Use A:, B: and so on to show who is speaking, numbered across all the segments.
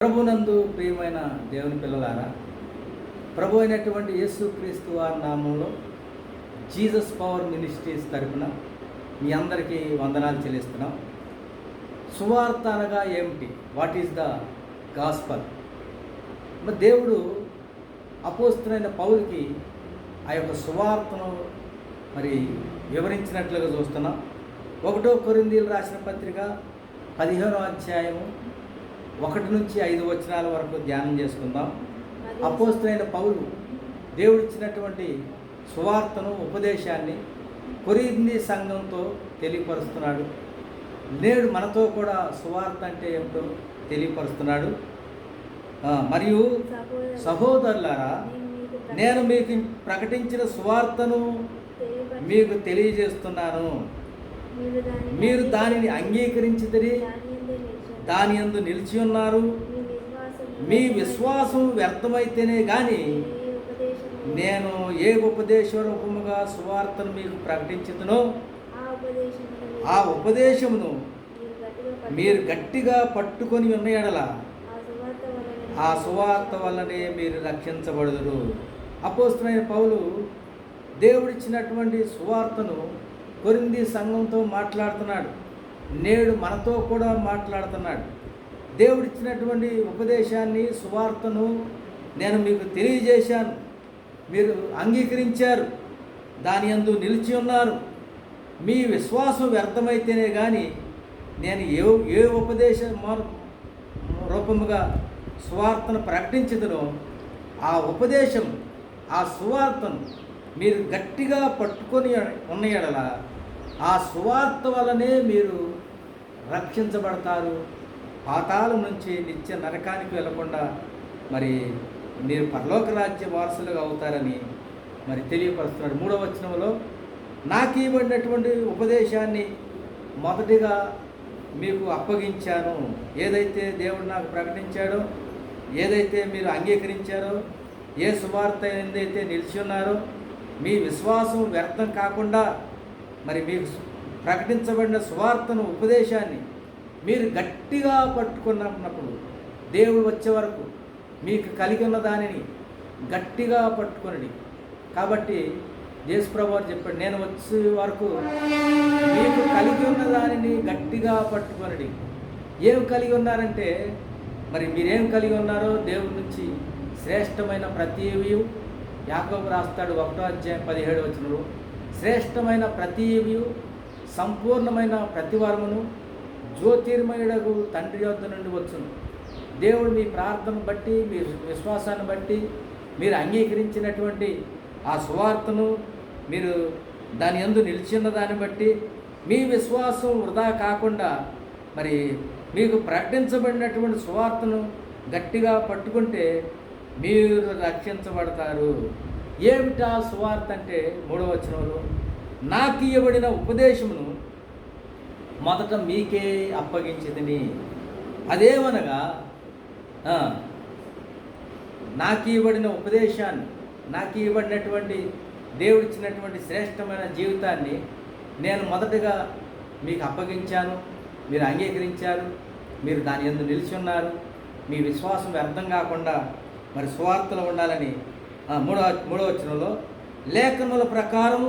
A: ప్రభునందు ప్రియమైన దేవుని పిల్లలారా, ప్రభు అయినటువంటి యేసుక్రీస్తు వారి నామంలో జీసస్ పవర్ మినిస్ట్రీస్ తరపున మీ అందరికీ వందనాలు చెల్లిస్తున్నాం. సువార్త అనగా ఏమిటి? What is the gospel? మరి దేవుడు అపోస్తలుడైన పౌలుకి ఆ యొక్క సువార్తను మరి వివరించినట్లుగా చూస్తున్నాం. 1 కొరింథీయులకు రాసిన పత్రిక 15వ అధ్యాయము 1 నుంచి 5 వచనాల వరకు ధ్యానం చేసుకుందాం. అపోస్తలుడైన పౌలు దేవుడిచ్చినటువంటి సువార్తను, ఉపదేశాన్ని కొరింథీ సంఘంతో తెలియపరుస్తున్నాడు. నేడు మనతో కూడా సువార్త అంటే ఏమిటో తెలియపరుస్తున్నాడు. మరియు సహోదరులారా, నేను మీకు ప్రకటించిన సువార్తను మీకు తెలియజేస్తున్నాను. మీరు దానిని అంగీకరించితిరి, దాని యందు నిలిచి ఉన్నారు. మీ విశ్వాసం వ్యర్థమైతేనే కానీ నేను ఏ ఉపదేశరూపముగా సువార్తను మీకు ప్రకటించుదునో ఆ ఉపదేశమును మీరు గట్టిగా పట్టుకొని ఉన్న ఎడల ఆ సువార్త వల్లనే మీరు రక్షించబడుదురు. అపోస్తలుడైన పౌలు దేవుడిచ్చినటువంటి సువార్తను కొరింథీ సంఘంతో మాట్లాడుతున్నాడు. నేడు మనతో కూడా మాట్లాడుతున్నాడు. దేవుడిచ్చినటువంటి ఉపదేశాన్ని, సువార్తను నేను మీకు తెలియజేశాను, మీరు అంగీకరించారు, దాని యందు నిలిచి ఉన్నారు. మీ విశ్వాసం వ్యర్థమైతేనే కానీ నేను ఏ ఉపదేశ రూపముగా సువార్తను ప్రకటించదునో ఆ ఉపదేశం, ఆ సువార్తను మీరు గట్టిగా పట్టుకొని ఉన్న ఎడల ఆ సువార్త వలనే మీరు రక్షించబడతారు. పాతాళం నుంచి నిత్య నరకానికి వెళ్లకుండా మరి మీరు పరలోక రాజ్య వారసులుగా అవుతారని మరి తెలియపరుస్తున్నాడు. 3వ వచనంలో, నాకు ఇవ్వబడినటువంటి ఉపదేశాన్ని మొదటిగా మీకు అప్పగించాను. ఏదైతే దేవుడు నాకు ప్రకటించాడో, ఏదైతే మీరు అంగీకరించారో, ఏ సువార్త ఏదైతే నిలిచి ఉన్నారో, మీ విశ్వాసం వ్యర్థం కాకుండా మరి మీకు ప్రకటించబడిన సువార్తను, ఉపదేశాన్ని మీరు గట్టిగా పట్టుకున్నప్పుడు దేవుడు వచ్చే వరకు మీకు కలిగి ఉన్న దానిని గట్టిగా పట్టుకొనండి. కాబట్టి యేసుప్రభువు వారు చెప్పాడు, నేను వచ్చే వరకు మీకు కలిగి ఉన్న దానిని గట్టిగా పట్టుకొనండి. ఏం కలిగి ఉన్నారంటే, మరి మీరేం కలిగి ఉన్నారో దేవుడి నుంచి శ్రేష్టమైన ప్రతివి యాకోబు రాస్తాడు 1వ అధ్యాయం 17వ వచనంలో, శ్రేష్టమైన ప్రతివి సంపూర్ణమైన ప్రతివరమును జ్యోతిర్మయుడగు తండ్రి యొద్ద నుండి వచ్చును. దేవుడు మీ ప్రార్థనను బట్టి, మీ విశ్వాసాన్ని బట్టి, మీరు అంగీకరించినటువంటి ఆ సువార్తను, మీరు దాని యందు నిలిచిన దాన్ని బట్టి మీ విశ్వాసం వృధా కాకుండా మరి మీకు ప్రకటించబడినటువంటి సువార్తను గట్టిగా పట్టుకుంటే మీరు రక్షించబడతారు. ఏమిటా సువార్త అంటే 3వ వచనంలో, నాకు ఇవ్వబడిన ఉపదేశమును మొదట మీకే అప్పగించితిని. అదేమనగా, నాకు ఇవ్వబడిన ఉపదేశాన్ని, నాకు ఇవ్వబడినటువంటి దేవుడిచ్చినటువంటి శ్రేష్టమైన జీవితాన్ని నేను మొదటగా మీకు అప్పగించాను. మీరు అంగీకరించారు, మీరు దాని యందు నిలిచి ఉన్నారు. మీ విశ్వాసం వ్యర్థం కాకుండా మరి సువార్తలో ఉండాలని 3వ వచనంలో, లేఖనముల ప్రకారం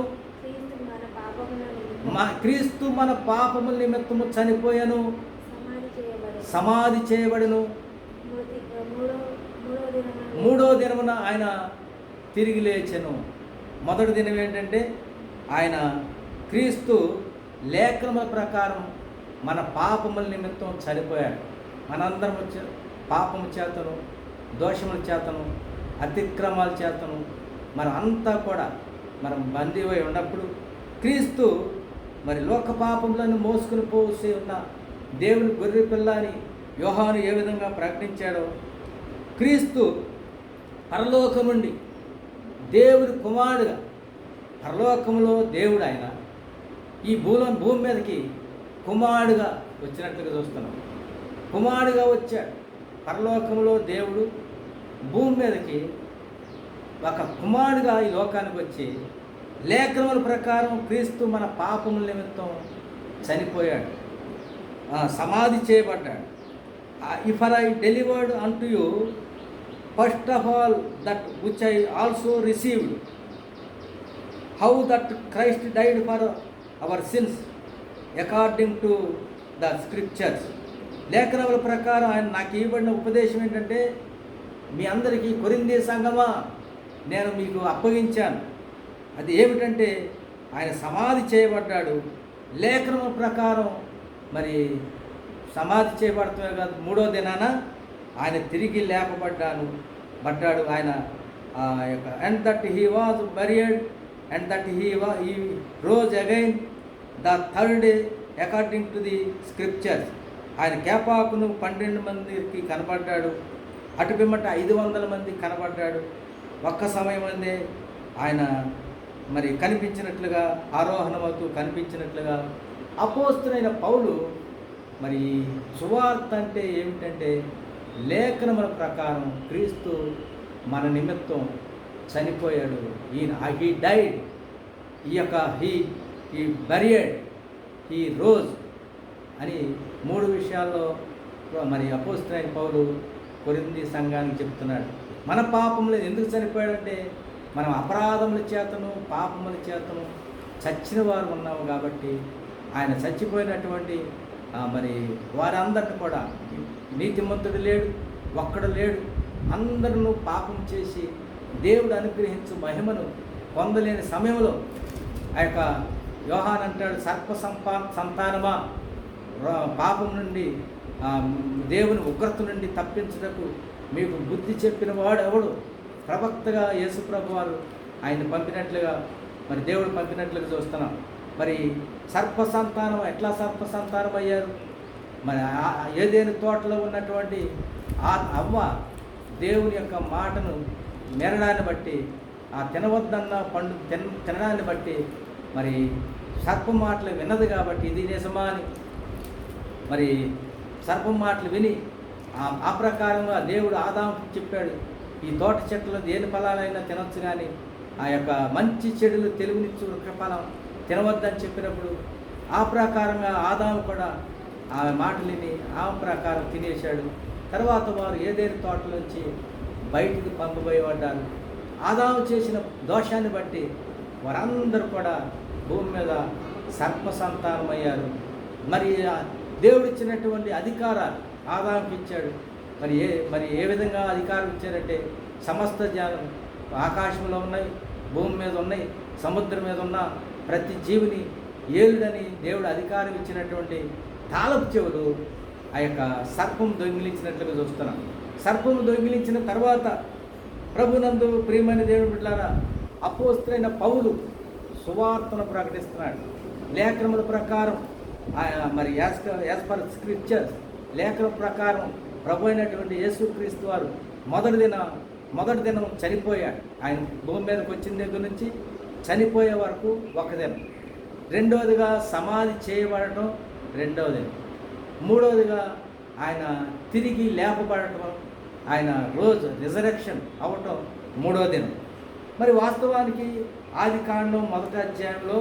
A: క్రీస్తు మన పాపముల నిమిత్తము చనిపోయాను, సమాధి చేయబడను, 3వ దినమున ఆయన తిరిగి లేచెను. మొదటి దినం ఏంటంటే, ఆయన క్రీస్తు లేఖనముల ప్రకారం మన పాపముల నిమిత్తం చనిపోయాడు. మనందరం పాపము చేతను, దోషముల చేతను, అతిక్రమాల చేతను మనం అంతా కూడా మనం బందీవై ఉన్నప్పుడు క్రీస్తు మరి లోక పాపములను మోసుకుని పోసి ఉన్న దేవుని గొర్రె పిల్ల అని యోహాను ఏ విధంగా ప్రకటించాడో, క్రీస్తు పరలోకం నుండి దేవుని కుమారుడుగా, పరలోకంలో దేవుడు ఆయన ఈ భూమి మీదకి కుమారుడుగా వచ్చినట్లుగా చూస్తున్నాం. కుమారుడుగా వచ్చాడు. పరలోకంలో దేవుడు భూమి మీదకి ఒక కుమారుడుగా ఈ లోకానికి వచ్చి లేఖనముల ప్రకారం క్రీస్తు మన పాపముల నిమిత్తం చనిపోయాడు, సమాధి చేయబడ్డాడు. If I delivered unto you first of all that which I also received, how that Christ died for our sins according to the scriptures. లేఖనముల ప్రకారం ఆయన నాకు ఇవ్వబడిన ఉపదేశం ఏంటంటే, మీ అందరికీ కొరింథీ సంఘమా నేను మీకు అప్పగించాను. అది ఏమిటంటే ఆయన సమాధి చేయబడ్డాడు. లేఖనముల ప్రకారం మరి సమాధి చేయబడతామే కాదు, మూడో దినాన ఆయన తిరిగి లేపబడ్డాడు ఆయన యొక్క. And that he was buried and that he rose again the third day according to the scriptures. ఆయన కేపాకును 12 మందికి కనబడ్డాడు, అటు పిమ్మట 500 మందికి కనబడ్డాడు. ఒక్క సమయం అందే ఆయన మరి కనిపించినట్లుగా, ఆరోహణమవుతూ కనిపించినట్లుగా. అపోస్తులైన పౌలు మరి సువార్త అంటే ఏమిటంటే, లేఖనముల ప్రకారం క్రీస్తు మన నిమిత్తం చనిపోయాడు. హీ డైడ్, ఈ యొక్క హీ బరియడ్, హీ రోజ్ అని 3 విషయాల్లో మరి అపోస్తులైన పౌలు కొరింథీ సంఘానికి చెప్తున్నాడు. మన పాపములు ఎందుకు చనిపోయాడంటే, మనం అపరాధముల చేతను పాపముల చేతను చచ్చిన వారు ఉన్నాము కాబట్టి ఆయన చచ్చిపోయినటువంటి మరి వారందరిని కూడా, నీతిమంతుడు లేడు, ఒక్కడు లేడు, అందరూ పాపం చేసి దేవుడు అనుగ్రహించు మహిమను పొందలేని సమయంలో ఆ యొక్క యోహాన్ అంటాడు, సంతానమా పాపం నుండి దేవుని ఉగ్రత నుండి తప్పించుటకు మీకు బుద్ధి చెప్పిన వాడు ఎవడు? ప్రవక్తగా యేసుప్రభు వారు ఆయన పంపినట్లుగా, మరి దేవుడు పంపినట్లుగా చూస్తున్నాం. మరి సంతానం ఎట్లా సంతానం అయ్యారు? మరి ఏదేని తోటలో ఉన్నటువంటి అవ్వ దేవుని యొక్క మాటను మెరడాన్ని బట్టి, తినవద్దన్న పండు తినడాన్ని బట్టి మరి సర్పం మాటలు విన్నది కాబట్టి ఇది నిజమా అని మరి సర్పం మాటలు విని ఆ ప్రకారంగా దేవుడు ఆదాముకు చెప్పాడు, ఈ తోట చెట్లు దేని ఫలాలైనా తినొచ్చు, కానీ ఆ యొక్క మంచి చెడులు తెలివినిచ్చు వృక్షఫలం తినవద్దని చెప్పినప్పుడు ఆ ప్రకారంగా ఆదాము కూడా ఆ మాటలని ఆ ప్రకారం తినేశాడు. తర్వాత వారు ఏదేని తోటలోంచి బయటికి పంపబోయబడ్డారు. ఆదాము చేసిన దోషాన్ని బట్టి వారందరూ కూడా భూమి మీద సర్ప సంతానమయ్యారు. మరి దేవుడిచ్చినటువంటి అధికారాలు ఆదాముకి ఇచ్చాడు. మరి ఏ విధంగా అధికారం ఇచ్చారంటే, సమస్త జ్ఞానం ఆకాశంలో ఉన్నాయి, భూమి మీద ఉన్నాయి, సముద్రం మీద ఉన్న ప్రతి జీవిని ఏలుడని దేవుడు అధికారం ఇచ్చినటువంటి తాళపు చెవులు ఆ యొక్క సర్పం దొంగిలించినట్లుగా చూస్తున్నాం. సర్పం దొంగిలించిన తర్వాత ప్రభునందు ప్రియమైన దేవుని బిడ్డలారా, అపోస్తలుడైన పౌలు సువార్తను ప్రకటిస్తున్నాడు. లేఖనముల ప్రకారం మరి యాజ్ పర్ స్క్రిప్చర్స్, లేఖనం ప్రకారం ప్రభు అయినటువంటి యేసుక్రీస్తు వారు మొదటి దినం చనిపోయాడు. ఆయన భూమి మీదకి వచ్చిన దగ్గర నుంచి చనిపోయే వరకు ఒక దినం. రెండవదిగా సమాధి చేయబడటం రెండవ దినం. మూడవదిగా ఆయన తిరిగి లేపబడటం, ఆయన రోజు రిజరెక్షన్ అవ్వటం మూడవ దినం. మరి వాస్తవానికి ఆదికాండం 1వ అధ్యాయంలో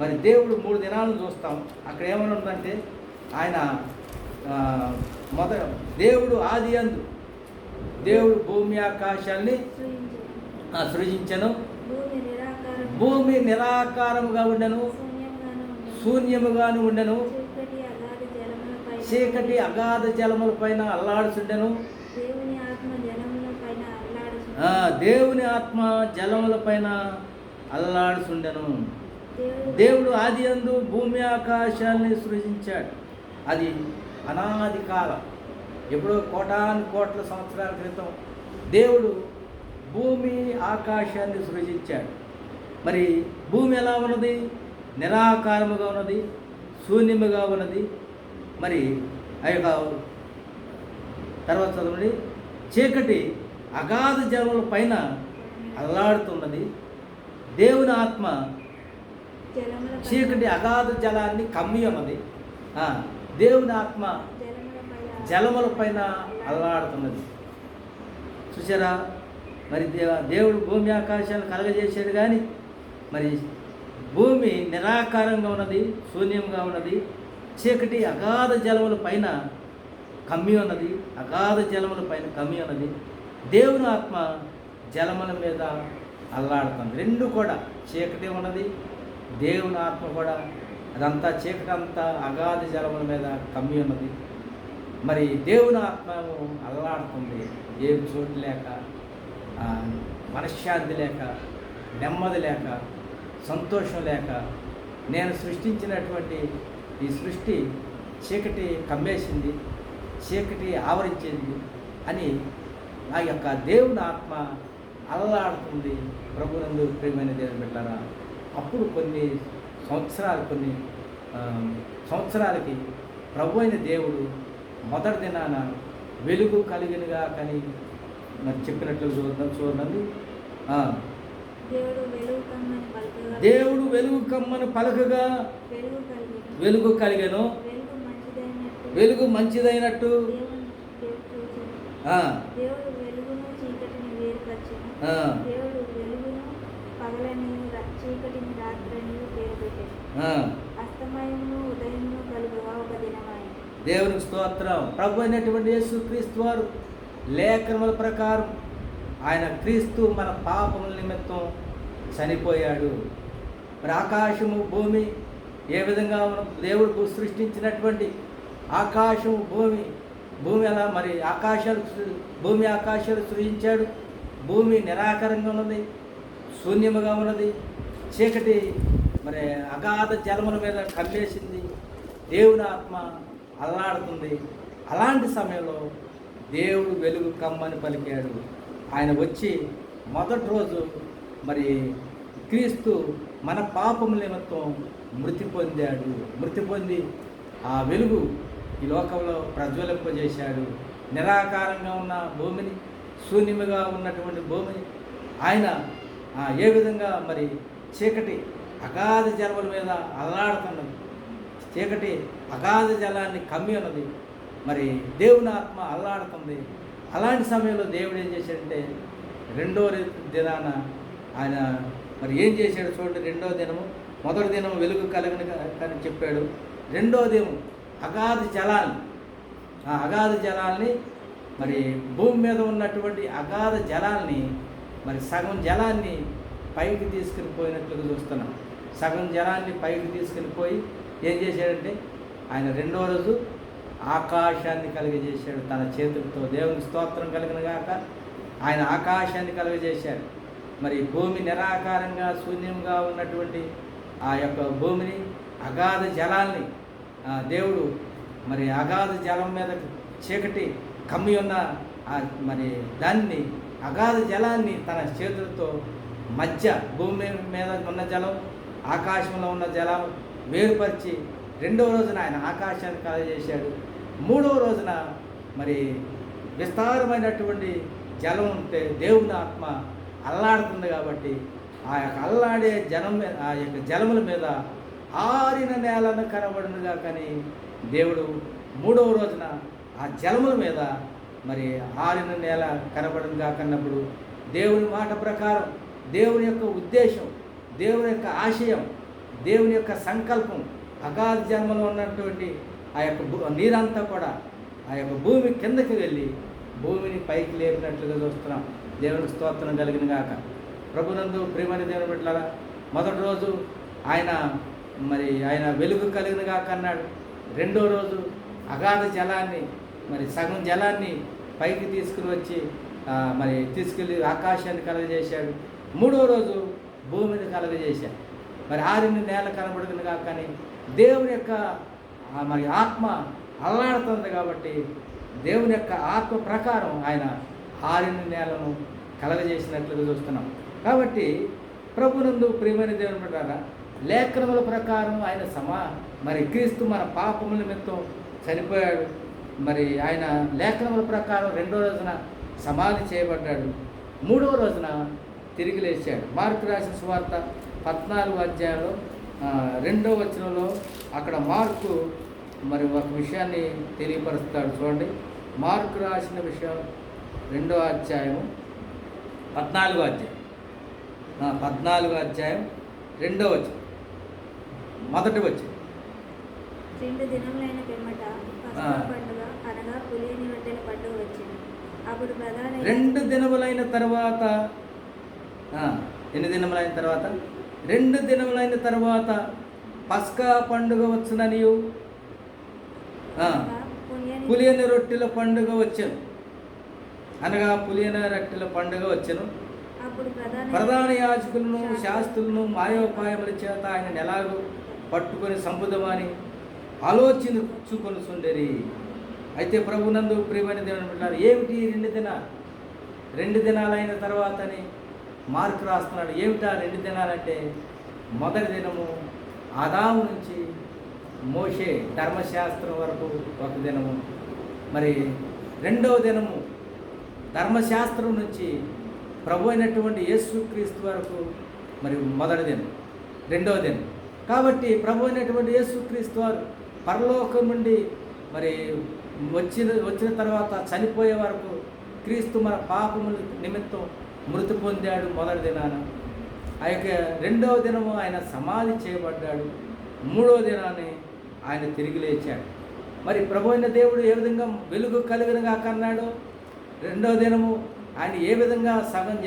A: మరి దేవుడు 3 దినాలను చూస్తాం. అక్కడ ఏమని ఉందంటే, ఆయన దేవుడు ఆది యందు దేవుడు భూమి ఆకాశాన్ని సృజించెను. భూమి నిరాకారముగా ఉండెను, శూన్యముగాను ఉండెను, చీకటి అగాధ జలముల పైన అల్లాడుచుండెను. దేవుని ఆత్మ జలముల పైన అల్లాడుచుండెను. దేవుడు ఆది యందు భూమి ఆకాశాన్ని సృజించాడు. అది అనాది కాలం, ఎప్పుడో కోటాను కోట్ల సంవత్సరాల క్రితం దేవుడు భూమి ఆకాశాన్ని సృజించాడు. మరి భూమి ఎలా ఉన్నది? నిరాకారముగా ఉన్నది, శూన్యముగా ఉన్నది. మరి ఆ యొక్క తర్వాత చదవండి, చీకటి అగాధ జలముల పైన అల్లాడుతున్నది. దేవుని ఆత్మ చీకటి అగాధ జలాన్ని కమ్మి ఉన్నది. దేవుని ఆత్మ జలముల పైన అల్లాడుతున్నది. చూసారా? మరి దేవుడు భూమి ఆకాశాలను కలగజేశాడు, కానీ మరి భూమి నిరాకారంగా ఉన్నది, శూన్యంగా ఉన్నది. చీకటి అగాధ జలముల పైన కమ్మి ఉన్నది, అగాధ జలముల పైన కమ్మి ఉన్నది. దేవుని ఆత్మ జలముల మీద అల్లాడుతుంది. రెండు కూడా చీకటి ఉన్నది, దేవుని ఆత్మ కూడా అదంతా చీకటి అంతా అగాధ జలముల మీద కమ్మి ఉన్నది. మరి దేవుని ఆత్మ అల్లాడుతుంది. ఏం చోటు లేక, మనశ్శాంతి లేక, నెమ్మది లేక, సంతోషం లేక, నేను సృష్టించినటువంటి ఈ సృష్టి చీకటి కమ్మేసింది, చీకటి ఆవరించింది అని ఆ యొక్క దేవుని ఆత్మ అల్లాడుతుంది. ప్రభునందు ప్రియమైన దేవుని బిడ్డలారా, అప్పుడు కొన్ని సంవత్సరాలకి ప్రభు అయిన దేవుడు మొదటి దినాన వెలుగు కలిగినగా కానీ మరి చెప్పినట్లు చూడండి. దేవుడు వెలుగు కమ్మని పలకగా వెలుగు కలిగెను, వెలుగు మంచిదైనట్టు. దేవునికి స్తోత్రం. ప్రభు అయినటువంటి యేసుక్రీస్తు వారు లేఖనముల ప్రకారం ఆయన క్రీస్తు మన పాపముల నిమిత్తం చనిపోయాడు. మరి ఆకాశము భూమి ఏ విధంగా దేవుడు సృష్టించినటువంటి ఆకాశము భూమి ఎలా మరి భూమి ఆకాశాలు సృజించాడు. భూమి నిరాకారంగా ఉన్నది, శూన్యముగా ఉన్నది, చీకటి మరి అగాధ జలముల మీద కమ్మేసింది. దేవుని ఆత్మ అల్లాడుతుంది. అలాంటి సమయంలో దేవుడు వెలుగు కమ్మని పలికాడు. ఆయన వచ్చి మొదటి రోజు మరి క్రీస్తు మన పాపముల నిమిత్తం మృతి పొంది ఆ వెలుగు ఈ లోకంలో ప్రజ్వలింపజేశాడు. నిరాకారంగా ఉన్న భూమిని, శూన్యముగా ఉన్నటువంటి భూమిని ఆయన ఏ విధంగా మరి చీకటి అగాధ జలముల మీద అల్లాడుతున్నది, చీకటి అగాధ జలాన్ని కమ్మి ఉన్నది. మరి దేవుని ఆత్మ అల్లాడుతుంది. అలాంటి సమయంలో దేవుడు ఏం చేశాడంటే రెండో దినాన ఆయన మరి ఏం చేశాడు చూడండి. రెండో దినము, మొదటి దినం వెలుగు కలిగిన కానీ చెప్పాడు. రెండో దినం అగాధ జలాల్ని మరి భూమి మీద ఉన్నటువంటి అగాధ జలాల్ని మరి సగం జలాన్ని పైకి తీసుకుని పోయినట్లుగా చూస్తున్నాం. సగం జలాన్ని పైకి తీసుకుని పోయి ఏం చేశాడంటే ఆయన రెండో రోజు ఆకాశాన్ని కలుగజేశాడు తన చేతులతో. దేవునికి స్తోత్రం కలిగిన గాక. ఆయన ఆకాశాన్ని కలుగజేశాడు. మరి భూమి నిరాకారంగా శూన్యంగా ఉన్నటువంటి ఆ యొక్క భూమిని, అగాధ జలాల్ని దేవుడు మరి అగాధ జలం మీద చీకటి కమ్మి ఉన్న మరి దాన్ని అగాధ జలాన్ని తన చేతులతో మధ్య భూమి మీద ఉన్న జలం, ఆకాశంలో ఉన్న జలం వేరుపరిచి రెండవ రోజున ఆయన ఆకాశాన్ని కలగజేశాడు. మూడవ రోజున మరి విస్తారమైనటువంటి జలం ఉంటే దేవుని ఆత్మ అల్లాడుతుంది కాబట్టి ఆ యొక్క అల్లాడే ఆ యొక్క జలముల మీద ఆరిన నేలను కనబడునుగా కానీ దేవుడు మూడవ రోజున ఆ జలముల మీద మరి ఆరిన నేల కనబడునుగా కన్నప్పుడు దేవుని మాట ప్రకారం, దేవుని యొక్క ఉద్దేశం, దేవుని యొక్క ఆశయం, దేవుని యొక్క సంకల్పం అగాధ జన్మలో ఉన్నటువంటి ఆ యొక్క నీరంతా కూడా ఆ యొక్క భూమి కిందకి వెళ్ళి భూమిని పైకి లేపినట్లుగా చూస్తున్నాం. దేవునికి స్తోత్రం కలిగిన గాక. ప్రభునందు ప్రియమైన దేవుని బిడ్డలారా, మొదటి రోజు ఆయన వెలుగు కలిగిన గాక అన్నాడు. రెండో రోజు అగాధ జలాన్ని మరి సగం జలాన్ని పైకి తీసుకుని వచ్చి మరి తీసుకెళ్ళి ఆకాశాన్ని కలగజేశాడు. మూడో రోజు భూమిని కలగజేశాడు. మరి ఆరిన నేల కనబడుతుంది కాక కానీ దేవుని యొక్క మరి ఆత్మ అల్లాడుతుంది కాబట్టి దేవుని యొక్క ఆత్మ ప్రకారం ఆయన ఆరిన నేలను కలగజేసినట్లుగా చూస్తున్నాం. కాబట్టి ప్రభునందు ప్రియమైన దేవుని బిడ్డలారా, లేఖనముల ప్రకారం ఆయన మరి క్రీస్తు మన పాపముల నిమిత్తం చనిపోయాడు. మరి ఆయన లేఖనముల ప్రకారం రెండో రోజున సమాధి చేయబడ్డాడు. మూడవ రోజున తిరిగి లేచాడు. మార్కు రాసిన సువార్త 14వ అధ్యాయంలో 2వ వచనంలో అక్కడ మార్కు మరి ఒక విషయాన్ని తెలియపరుస్తాడు. చూడండి, మార్కు రాసిన విషయం 2వ అధ్యాయం 14వ అధ్యాయం 14వ అధ్యాయం 2వ వచనం మొదటి వచనం.
B: 2 దినములైన పిమ్మట పస్కా పండుగ అనగా అనగా పులియని రొట్టెల పండుగ వచ్చెను. అప్పుడు ప్రధాన
A: 2 దినములైన తర్వాత ఎన్ని దినములైన తర్వాత 2 దినములైన తర్వాత పస్కా పండుగ వచ్చుననియు పులియని రొట్టెల పండుగ వచ్చాను అనగా పులియని రొట్టెల పండుగ వచ్చాను.
B: అప్పుడు
A: ప్రధాన యాజకులను శాస్త్రులను మాయోపాయముల చేత ఆయన ఎలాగో పట్టుకొని సంపుదమని ఆలోచించుకొనుచుండెరి. అయితే ప్రభునందు ప్రియమైన దేవుని బిడ్డలారా, ఏమిటి 2 దినాలైన తర్వాతని మార్కు రాస్తున్నాడు. ఏమిటా 2 దినాలంటే, మొదటి దినము ఆదాము నుంచి మోషే ధర్మశాస్త్రం వరకు ఒక దినము, మరి రెండవ దినము ధర్మశాస్త్రం నుంచి ప్రభు అయినటువంటి యేసుక్రీస్తు వరకు మరి మొదటి దినం, రెండవ దినం. కాబట్టి ప్రభు అయినటువంటి యేసుక్రీస్తు వారు పరలోకం నుండి మరి వచ్చిన తర్వాత చనిపోయే వరకు క్రీస్తు మన పాపముల నిమిత్తం మృతి పొందాడు మొదటి దినాన. ఆ యొక్క రెండవ దినము ఆయన సమాధి చేయబడ్డాడు. మూడవ దినాన్ని ఆయన తిరిగి లేచాడు. మరి ప్రభు అయిన దేవుడు ఏ విధంగా వెలుగు కలిగినగా కన్నాడో, రెండవ దినము ఆయన ఏ విధంగా సగం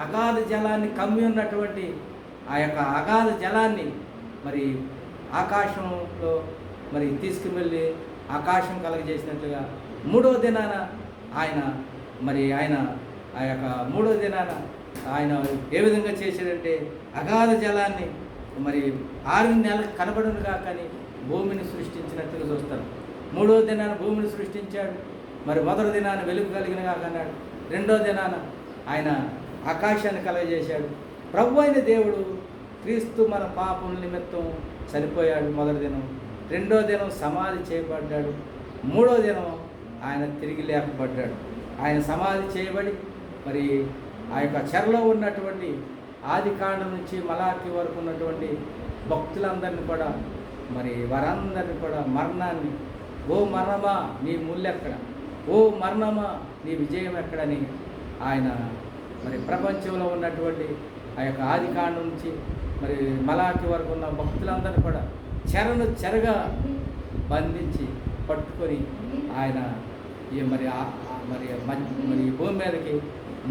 A: అగాధ జలాన్ని కమ్మి ఉన్నటువంటి ఆ యొక్క అగాధ జలాన్ని మరి ఆకాశంలో మరి తీసుకువెళ్ళి ఆకాశం కలగజేసినట్లుగా మూడవ దినాన ఆయన ఆ యొక్క మూడవ దినాన ఆయన ఏ విధంగా చేశాడంటే, అగాధ జలాన్ని మరి 6 నెలలకు కనబడును కాకని భూమిని సృష్టించినట్టుగా చూస్తారు. మూడవ దినాన భూమిని సృష్టించాడు. మరి మొదటి దినాన వెలుగు కలిగిన కాకన్నాడు. రెండవ దినాన ఆయన ఆకాశాన్ని కలగజేశాడు. ప్రభు అయిన దేవుడు క్రీస్తు మన పాపం నిమిత్తం చనిపోయాడు మొదటి దినం. రెండో దినం సమాధి చేయబడ్డాడు. మూడో దినం ఆయన తిరిగి లేపబడ్డాడు. ఆయన సమాధి చేయబడి మరి ఆ యొక్క చెరలో ఉన్నటువంటి ఆది కాండం నుంచి మలాకి వరకు ఉన్నటువంటి భక్తులందరినీ కూడా మరి వారందరినీ కూడా మరణాన్ని, ఓ మరణమా నీ ముల్లెక్కడ, ఓ మరణమా నీ విజయం ఎక్కడని ఆయన మరి ప్రపంచంలో ఉన్నటువంటి ఆ యొక్క ఆది కాండం నుంచి మరి మలాకి వరకు ఉన్న భక్తులందరినీ కూడా చెరగా బంధించి పట్టుకొని ఆయన మరి మరి భూమి మీదకి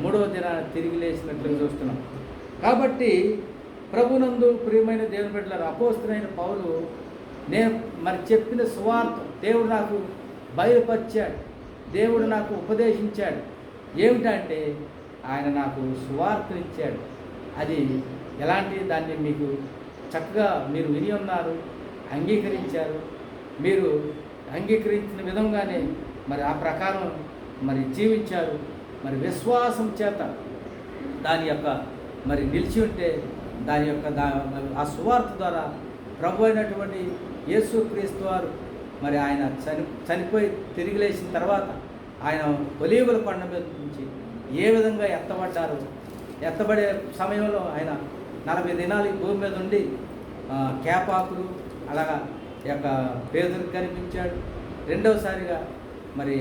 A: మూడవ దినాన్ని తిరిగి లేచినట్లు చూస్తున్నాం. కాబట్టి ప్రభునందు ప్రియమైన దేవుని బిడ్డలారా, అపోస్తలుడైన పౌలు నేను మరి చెప్పిన సువార్త దేవుడు నాకు బయలుపరిచాడు, దేవుడు నాకు ఉపదేశించాడు. ఏమిటంటే ఆయన నాకు సువార్తను ఇచ్చాడు. అది ఎలాంటి దాన్ని మీకు చక్కగా మీరు విని ఉన్నారు, అంగీకరించారు. మీరు అంగీకరించిన విధంగానే మరి ఆ ప్రకారం మరి జీవించారు. మరి విశ్వాసం చేత దాని యొక్క మరి నిలిచి ఉంటే దాని యొక్క ఆ సువార్త ద్వారా ప్రభు అయినటువంటి యేసుక్రీస్తు వారు మరి ఆయన చనిపోయి తిరిగి లేచిన తర్వాత ఆయన ఒలీవల కొండ మీద నుంచి ఏ విధంగా ఎత్తబడే సమయంలో ఆయన 40 దినాలు ఈ భూమి మీద ఉండి కేపాకులు అలాగా యొక్క పేదలకు కనిపించాడు. రెండవసారిగా మరి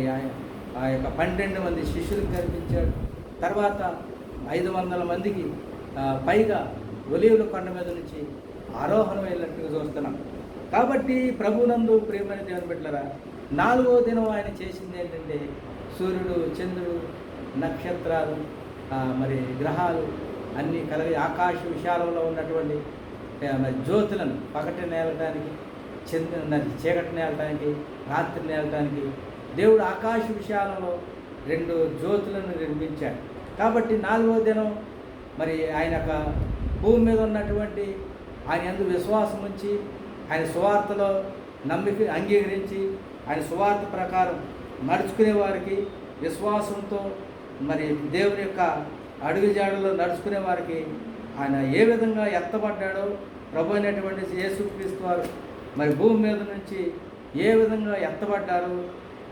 A: ఆ యొక్క 12 మంది శిష్యులకు కనిపించాడు. తర్వాత 500 మందికి పైగా ఒలీవల కొండ మీద నుంచి ఆరోహణం వెళ్ళినట్టుగా చూస్తున్నాం. కాబట్టి ప్రభునందు ప్రియమైన దేవుని బిడ్డలారా, 4వ దినం ఆయన చేసింది ఏంటంటే, సూర్యుడు, చంద్రుడు, నక్షత్రాలు, మరి గ్రహాలు అన్నీ కలిగి ఆకాశ విశాలంలో ఉన్నటువంటి మరి జ్యోతులను పగటిని నేలటానికి, చీకటిని నేలటానికి, రాత్రిని నేలటానికి దేవుడు ఆకాశ విశాలంలో 2 జ్యోతులను నిర్మించాడు. కాబట్టి 4వ దినం మరి ఆయన భూమి మీద ఉన్నటువంటి ఆయన యందు విశ్వాసం ఉంచి ఆయన సువార్తలో నమ్మిక అంగీకరించి ఆయన సువార్త ప్రకారం నడుచుకునే వారికి, విశ్వాసంతో మరి దేవుని యొక్క అడుగుజాడలో నడుచుకునే వారికి ఆయన ఏ విధంగా ఎత్తబడ్డాడో, ప్రభు అయినటువంటి యేసుక్రీస్తు వారు మరి భూమి మీద నుంచి ఏ విధంగా ఎత్తబడ్డారో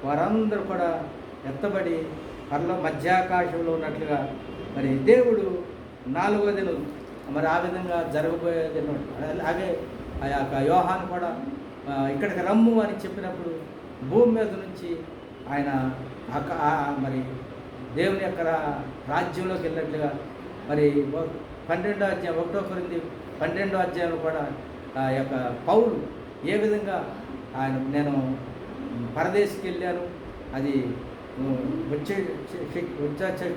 A: వారందరూ కూడా ఎత్తబడి మధ్యాకాశంలో ఉన్నట్లుగా మరి దేవుడు 4వ దినం మరి ఆ విధంగా జరగబోయేది. అలాగే ఆ యొక్క యోహాను కూడా ఇక్కడికి రమ్ము అని చెప్పినప్పుడు భూమి మీద నుంచి ఆయన మరి దేవుని యొక్క రాజ్యంలోకి వెళ్ళినట్లుగా మరి 12వ అధ్యాయం 1 కొరింథీ 12వ అధ్యాయంలో కూడా ఆ యొక్క పౌలు ఏ విధంగా నేను పరదేశికి వెళ్ళాను, అది వచ్చే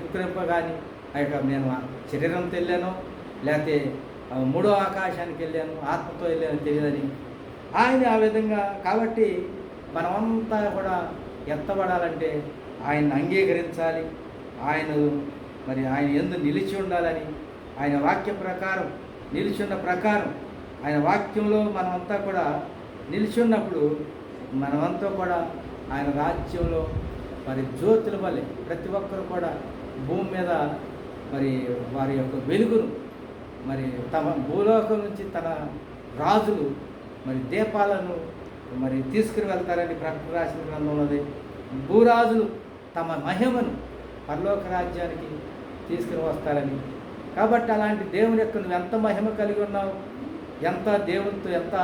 A: వికరింప కానీ ఆ యొక్క నేను శరీరంతో వెళ్ళాను, లేకపోతే మూడో ఆకాశానికి వెళ్ళాను, ఆత్మతో వెళ్ళాను తెలియదని ఆయన ఆ విధంగా. కాబట్టి మనమంతా కూడా ఎత్తబడాలంటే ఆయన్ని అంగీకరించాలి, ఆయన యందు నిలిచి ఉండాలని, ఆయన వాక్య ప్రకారం నిలిచున్న ప్రకారం ఆయన వాక్యంలో మనమంతా కూడా నిలిచి ఉన్నప్పుడు మనమంతా కూడా ఆయన రాజ్యంలో జ్యోతుల వల్లే ప్రతి ఒక్కరు కూడా భూమి మీద వారి యొక్క వెలుగును తమ భూలోకం నుంచి తన రాజులు దీపాలను తీసుకుని వెళ్తారని ప్రకటన రాసిన గ్రంథంలోది. భూరాజులు తమ మహిమను పరలోక రాజ్యానికి తీసుకుని వస్తారని. కాబట్టి అలాంటి దేవుని యొక్క నువ్వు ఎంత మహిమ కలిగి ఉన్నావు, ఎంత దేవునితో ఎంత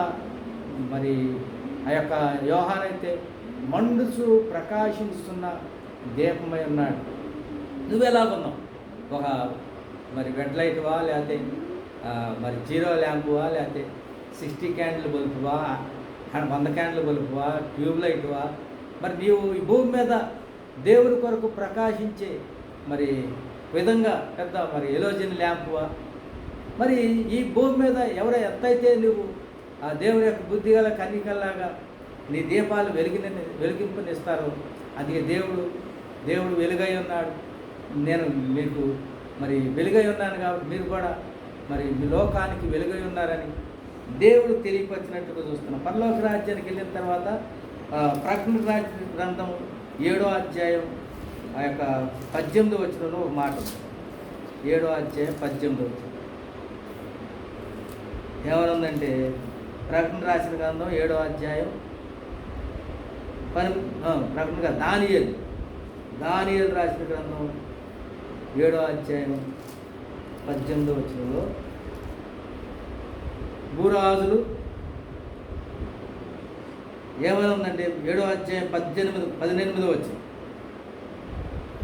A: ఆ యొక్క యోహానైతే మండుచు ప్రకాశిస్తున్న దీపమై ఉన్నాడు. నువ్వెలాగున్నావు? ఒక రెడ్ లైట్వా, లేకపోతే జీరో ల్యాంపువా, లేకపోతే 60 క్యాండిల్ బల్బువా, 100 క్యాండిల్ బల్బువా, ట్యూబ్ లైట్వా? నీవు ఈ భూమి మీద దేవుని కొరకు ప్రకాశించే విధంగా పెద్ద ఎలోజిన్ ల్యాంపువా? ఈ భూమి మీద ఎంతైతే నువ్వు ఆ దేవుని యొక్క బుద్ధిగల కన్నికల్లాగా నీ దీపాలు వెలిగింపనిస్తారో అందుకే దేవుడు వెలుగై ఉన్నాడు. నేను మీకు వెలుగై ఉన్నాను కాబట్టి మీరు కూడా మీ లోకానికి వెలుగై ఉన్నారని దేవుడు తెలియపరిచినట్టుగా చూస్తున్నాం. పరలోక రాజ్యానికి వెళ్ళిన తర్వాత ప్రకటన రాజ్య గ్రంథం 7వ అధ్యాయం ఆ యొక్క 18వ వచనంలో ఒక మాట ఉంది. 7వ అధ్యాయం 18వ వచనం ఏమనుందంటే, ప్రకటన రాసిన గ్రంథం 7వ అధ్యాయం ప్రకటనగా దానియేలు రాసిన గ్రంథం 7వ అధ్యాయం 18వ వచనంలో భూరాజులు ఏమైనా ఉందంటే 7వ అధ్యాయం 18వ వచనం,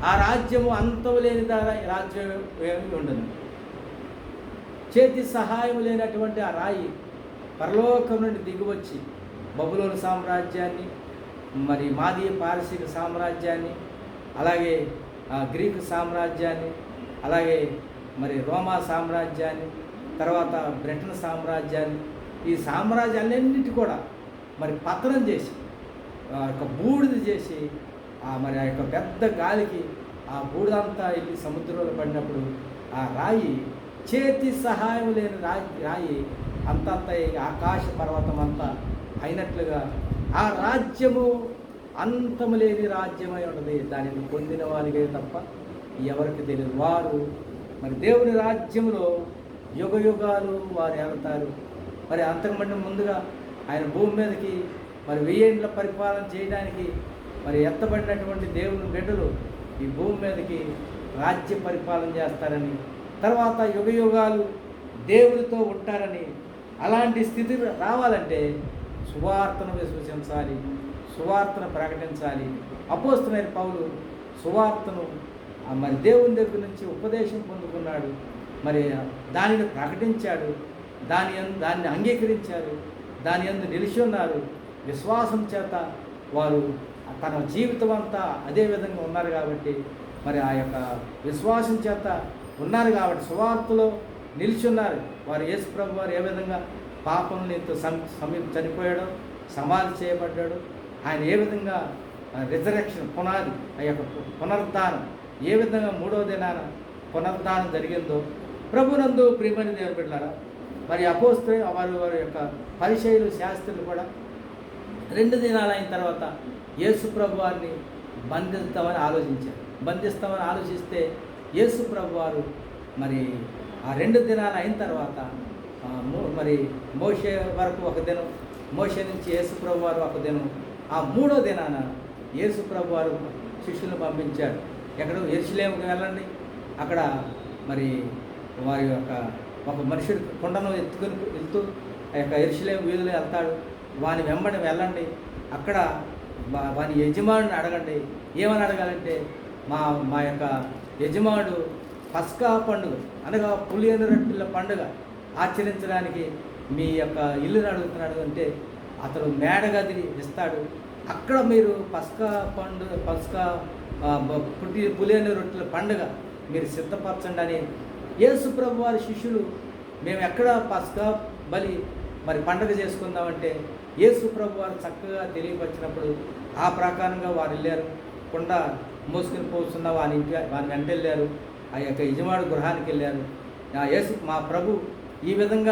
A: ఆ రాజ్యము అంతము లేని రాజ్యం ఏమి ఉండదు. చేతి సహాయం లేనటువంటి ఆ రాయి పరలోకం నుండి దిగివచ్చి బబులోను సామ్రాజ్యాన్ని, మాదీయ పారసీక సామ్రాజ్యాన్ని, అలాగే గ్రీకు సామ్రాజ్యాన్ని, అలాగే రోమా సామ్రాజ్యాన్ని, తర్వాత బ్రిటన్ సామ్రాజ్యాన్ని, ఈ సామ్రాజ్యాలన్నింటి కూడా పతనం చేసి బూడిద చేసి ఆ యొక్క పెద్ద గాలికి ఆ బూడిదంతా వెళ్ళి సముద్రంలో పడినప్పుడు ఆ రాయి చేతి సహాయం లేని రాయి అంతంత ఆకాశ పర్వతం అంతా అయినట్లుగా ఆ రాజ్యము అంతము లేని రాజ్యమై ఉన్నది. దానిని పొందిన వారికే తప్ప ఎవరికి తెలియదు. వారు దేవుని రాజ్యంలో యుగ యుగాలు వారు ఏళ్తారు. అంతకుమంది ముందుగా ఆయన భూమి మీదకి 1000 ఏండ్ల పరిపాలన చేయడానికి ఎత్తబడినటువంటి దేవుని బిడ్డలు ఈ భూమి మీదకి రాజ్య పరిపాలన చేస్తారని, తర్వాత యుగ యుగాలు దేవుడితో ఉంటారని. అలాంటి స్థితి రావాలంటే సువార్తను విశ్వసించాలి, సువార్తను ప్రకటించాలి. అపోస్తలుడైన పౌలు సువార్తను దేవుని దగ్గర నుంచి ఉపదేశం పొందుకున్నాడు, దానిని ప్రకటించాడు, దాన్ని అంగీకరించారు, దాని యందు నిలిచి ఉన్నారు. విశ్వాసం చేత వారు తన జీవితం అంతా అదే విధంగా ఉన్నారు కాబట్టి ఆ యొక్క విశ్వాసం చేత ఉన్నారు కాబట్టి సువార్తలో నిలిచున్నారు. వారు యేసు ప్రభు వారు ఏ విధంగా పాపంతో చనిపోయాడో, సమాధి చేయబడ్డాడు, ఆయన ఏ విధంగా రిజరెక్షన్ పునాది ఆ యొక్క పునరుద్ధానం ఏ విధంగా 3వ దినాన పునరుద్ధానం జరిగిందో ప్రభునందు ప్రియమైన దేవుని బిడ్డలారా, అపోస్తలులు వారి యొక్క పరిచయులు శాస్త్రులు కూడా 2 దినాలు అయిన తర్వాత యేసు ప్రభు వారిని బంధిస్తామని ఆలోచిస్తే యేసు ప్రభు వారు ఆ 2 దినాలు అయిన తర్వాత మోషే వరకు ఒక దినం, మోషే నుంచి యేసు ప్రభు వారు ఒక దినం, ఆ 3వ దినాన యేసు ప్రభు వారు శిష్యులను పంపించాడు. ఎక్కడో యెరూషలేముకి వెళ్ళండి, అక్కడ వారి యొక్క ఒక మనుషుడు కొండను వెళ్తూ ఆ యొక్క యెరూషలేము వీధులు వెళ్తాడు, వాని వెంబడి వెళ్ళండి, అక్కడ వాని యజమానుని అడగండి. ఏమని అడగాలంటే, మా యొక్క యజమానుడు పస్కా పండుగ అనగా పులియని రొట్టెల పండుగ ఆచరించడానికి మీ యొక్క ఇల్లుని అడుగుతున్నాడు అంటే అతను మేడగదిని ఇస్తాడు. అక్కడ మీరు పులియని రొట్టెల పండుగ మీరు సిద్ధపరచండి అని యేసు ప్రభు వారి శిష్యులు మేము ఎక్కడ పస్కా బలి మరి పండుగ చేసుకుందామంటే యేసు ప్రభు వారు చక్కగా తెలియపరిచినప్పుడు ఆ ప్రకారంగా వారు వెళ్ళారు. కుండ మోసుకుని పోతున్న వారి వెంట వెళ్ళారు. ఆ యొక్క యజమాడు గృహానికి వెళ్ళారు. మా ప్రభు ఈ విధంగా